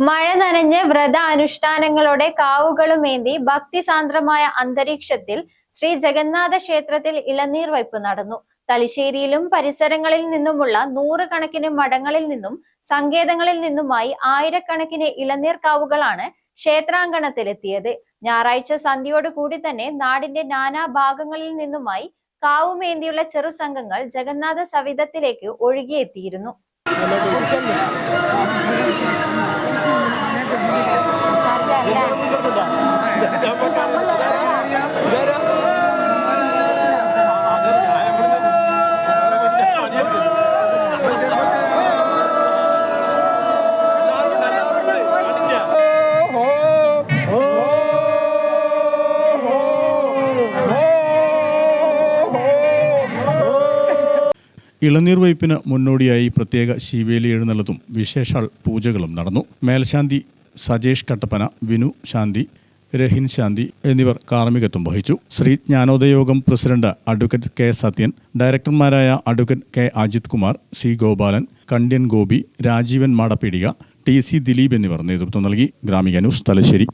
മഴ നനഞ്ഞ് വ്രത അനുഷ്ഠാനങ്ങളോടെ കാവുകളുമേന്തി ഭക്തിസാന്ദ്രമായ അന്തരീക്ഷത്തിൽ ശ്രീ ജഗന്നാഥ ക്ഷേത്രത്തിൽ ഇളനീർ വയ്പ് നടന്നു. തലശ്ശേരിയിലും പരിസരങ്ങളിൽ നിന്നുമുള്ള നൂറുകണക്കിന് മഠങ്ങളിൽ നിന്നും സങ്കേതങ്ങളിൽ നിന്നുമായി ആയിരക്കണക്കിന് ഇളനീർ കാവുകളാണ് ക്ഷേത്രാങ്കണത്തിലെത്തിയത്. ഞായറാഴ്ച സന്ധ്യയോട് കൂടി തന്നെ നാടിന്റെ നാനാ ഭാഗങ്ങളിൽ നിന്നുമായി കാവുമേന്തിയുള്ള ചെറു സംഘങ്ങൾ ജഗന്നാഥ സവിധത്തിലേക്ക് ഒഴുകിയെത്തിയിരുന്നു. ഇളനീർ വയ്പിന് മുന്നോടിയായി പ്രത്യേക ശീവേലി എഴുന്നള്ളത്തും വിശേഷാൽ പൂജകളും നടന്നു. മേൽശാന്തി സജേഷ് കട്ടപ്പന, വിനു ശാന്തി, രഹിൻ ശാന്തി എന്നിവർ കാർമ്മികത്വം വഹിച്ചു. Sree Jnanodayayogam president advocate K Sathyan, ഡയറക്ടർമാരായ advocate K Ajith Kumar, C Gopalan, Kandyan Gopi, Rajeevan Madappeedika, T C Dileep എന്നിവർ നേതൃത്വം നൽകി. ഗ്രാമിക ന്യൂസ്, തലശ്ശേരി.